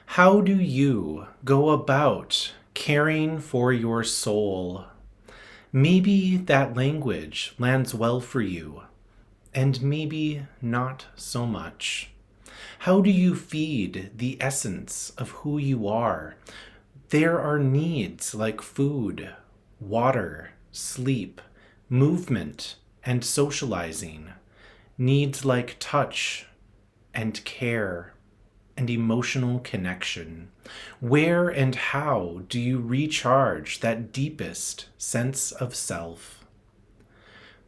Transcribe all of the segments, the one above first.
How do you go about caring for your soul? Maybe that language lands well for you, and maybe not so much. How do you feed the essence of who you are? There are needs like food, water, sleep, movement, and socializing. Needs like touch and care and emotional connection. Where and how do you recharge that deepest sense of self?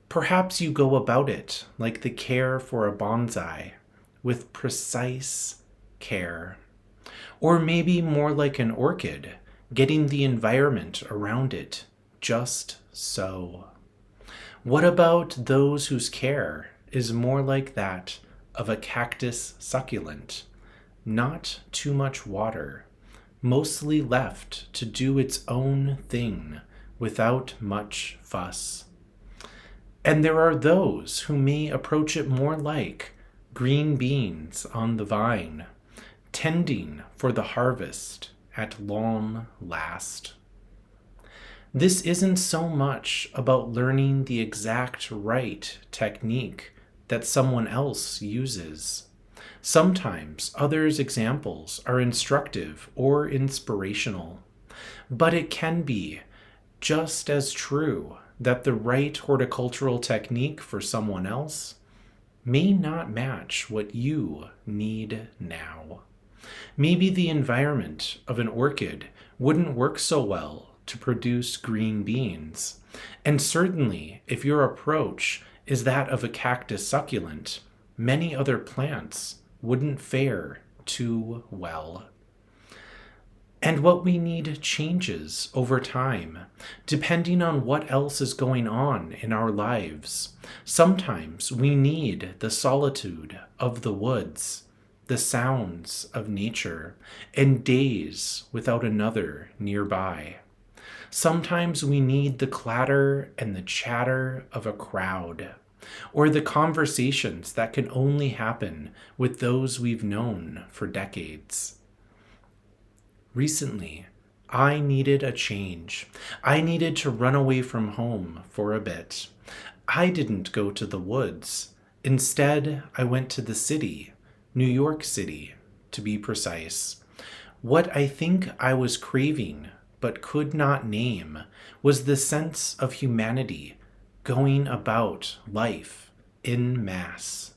Perhaps you go about it like the care for a bonsai, with precise care. Or maybe more like an orchid, getting the environment around it just so. What about those whose care is more like that of a cactus succulent? Not too much water, mostly left to do its own thing without much fuss. And there are those who may approach it more like green beans on the vine, tending for the harvest at long last. This isn't so much about learning the exact right technique that someone else uses. Sometimes others' examples are instructive or inspirational, but it can be just as true that the right horticultural technique for someone else may not match what you need now. Maybe the environment of an orchid wouldn't work so well to produce green beans. And certainly, if your approach is that of a cactus succulent, many other plants wouldn't fare too well. And what we need changes over time, depending on what else is going on in our lives. Sometimes we need the solitude of the woods, the sounds of nature, and days without another nearby. Sometimes we need the clatter and the chatter of a crowd, or the conversations that can only happen with those we've known for decades. Recently, I needed a change. I needed to run away from home for a bit. I didn't go to the woods. Instead, I went to the city, New York City, to be precise. What I think I was craving but could not name was the sense of humanity going about life in mass.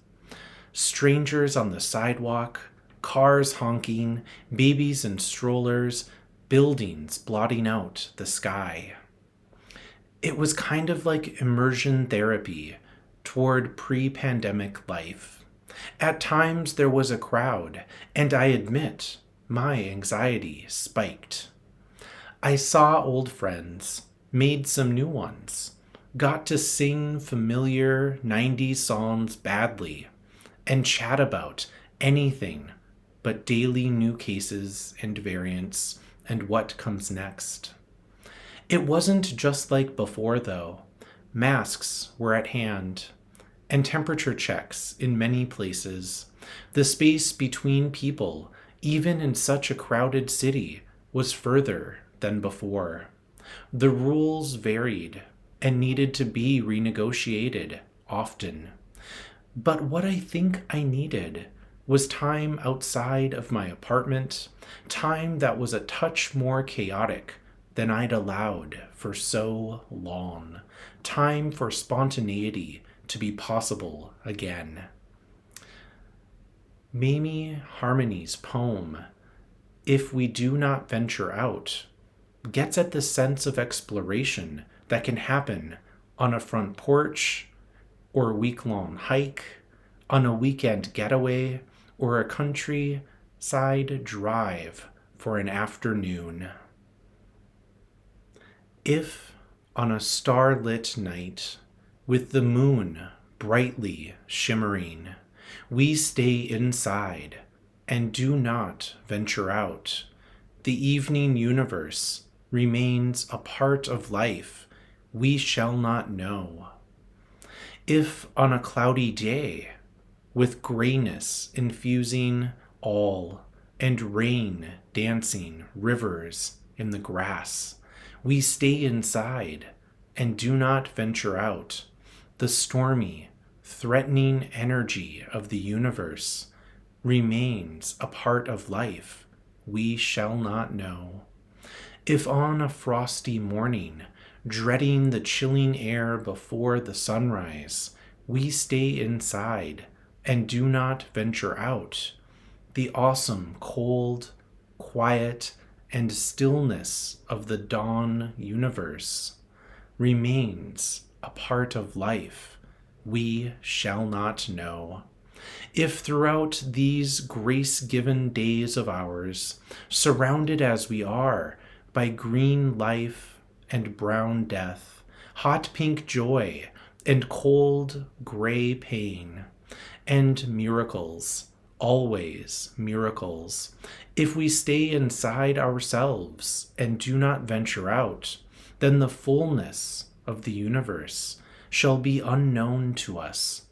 Strangers on the sidewalk, cars honking, babies in strollers, buildings blotting out the sky. It was kind of like immersion therapy toward pre-pandemic life. At times there was a crowd, and I admit my anxiety spiked. I saw old friends, made some new ones, got to sing familiar 90s songs badly, and chat about anything but daily new cases and variants and what comes next. It wasn't just like before, though. Masks were at hand, and temperature checks in many places. The space between people, even in such a crowded city, was further than before. The rules varied and needed to be renegotiated often. But what I think I needed was time outside of my apartment, time that was a touch more chaotic than I'd allowed for so long, time for spontaneity to be possible again. Mamie Harmony's poem, If We Do Not Venture Out, gets at the sense of exploration that can happen on a front porch, or a week-long hike, on a weekend getaway, or a countryside drive for an afternoon. If, on a starlit night, with the moon brightly shimmering, we stay inside and do not venture out, the evening universe remains a part of life we shall not know. If on a cloudy day, with grayness infusing all, and rain dancing rivers in the grass. We stay inside and do not venture out. The stormy, threatening energy of the universe remains a part of life we shall not know. If on a frosty morning, dreading the chilling air before the sunrise, we stay inside and do not venture out, the awesome cold, quiet, and stillness of the dawn universe remains a part of life we shall not know. If throughout these grace-given days of ours, surrounded as we are by green life and brown death, hot pink joy and cold gray pain, and miracles, always miracles, if we stay inside ourselves and do not venture out, then the fullness of the universe shall be unknown to us,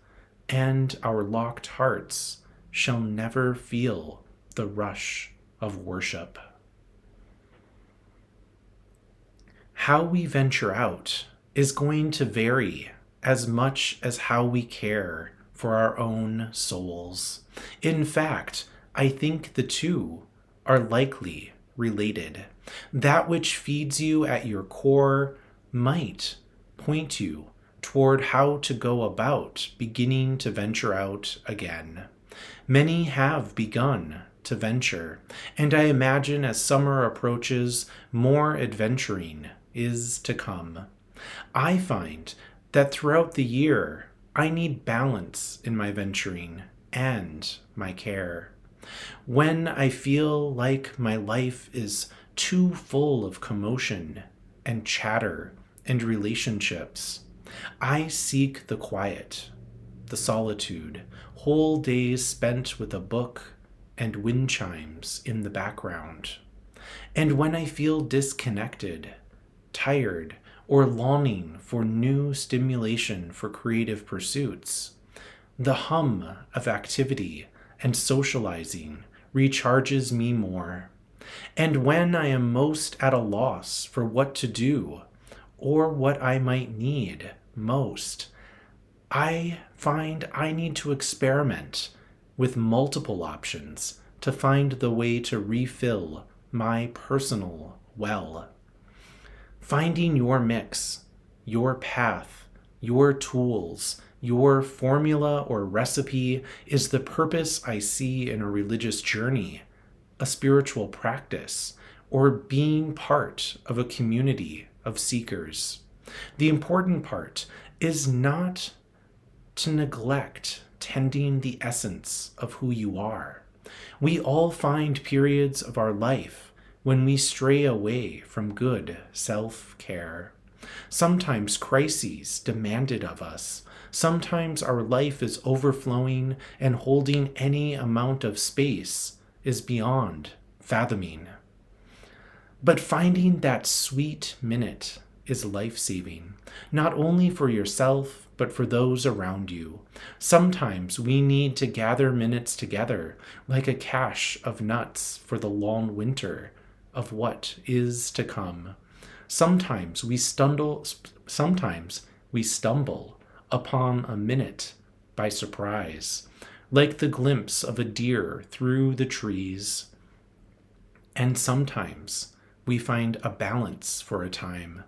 and our locked hearts shall never feel the rush of worship. How we venture out is going to vary as much as how we care for our own souls. In fact, I think the two are likely related. That which feeds you at your core might point you toward how to go about beginning to venture out again. Many have begun to venture, and I imagine as summer approaches, more adventuring is to come. I find that throughout the year, I need balance in my venturing and my care. When I feel like my life is too full of commotion and chatter and relationships, I seek the quiet, the solitude, whole days spent with a book and wind chimes in the background. And when I feel disconnected, tired, or longing for new stimulation for creative pursuits, the hum of activity and socializing recharges me more. And when I am most at a loss for what to do, or what I might need most, I find I need to experiment with multiple options to find the way to refill my personal well. Finding your mix, your path, your tools, your formula or recipe is the purpose I see in a religious journey, a spiritual practice, or being part of a community of seekers. The important part is not to neglect tending the essence of who you are. We all find periods of our life when we stray away from good self-care. Sometimes crises demand it of us. Sometimes our life is overflowing and holding any amount of space is beyond fathoming. But finding that sweet minute is life-saving, not only for yourself, but for those around you. Sometimes we need to gather minutes together like a cache of nuts for the long winter of what is to come. Sometimes we stumble upon a minute by surprise, like the glimpse of a deer through the trees. And sometimes we find a balance for a time.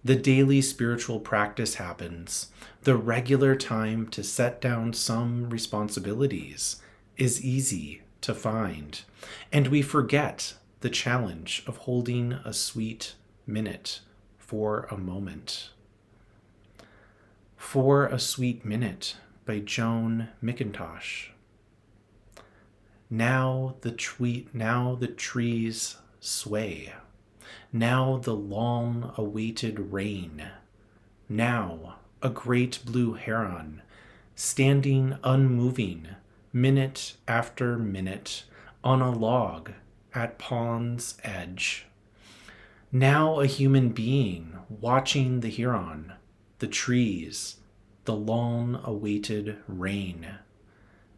The daily spiritual practice happens. The regular time to set down some responsibilities is easy to find. And we forget the challenge of holding a sweet minute for a moment. For a Sweet Minute by Joan McIntosh. Now the trees sway. Now the long-awaited rain. Now a great blue heron, standing unmoving, minute after minute, on a log at pond's edge. Now a human being watching the heron, the trees, the long-awaited rain.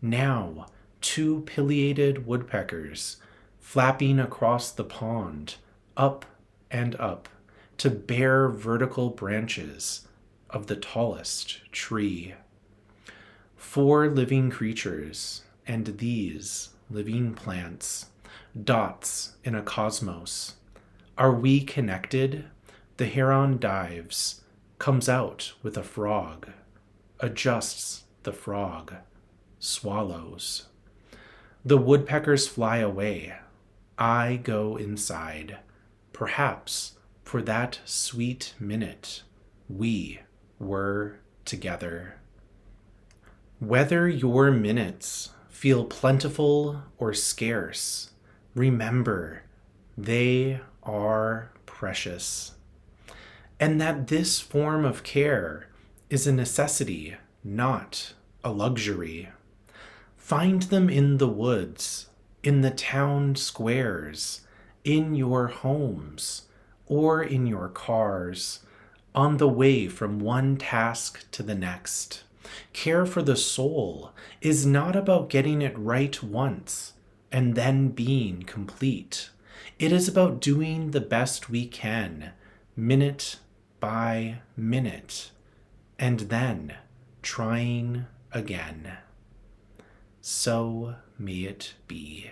Now 2 pileated woodpeckers flapping across the pond, up and up, to bare vertical branches of the tallest tree. 4 living creatures, and these living plants, dots in a cosmos. Are we connected? The heron dives, comes out with a frog, adjusts the frog, swallows. The woodpeckers fly away. I go inside, perhaps for that sweet minute we were together. Whether your minutes feel plentiful or scarce, remember they are precious, and that this form of care is a necessity, not a luxury. Find them in the woods, in the town squares, in your homes, or in your cars, on the way from one task to the next. Care for the soul is not about getting it right once and then being complete. It is about doing the best we can, minute by minute, and then trying again. So may it be.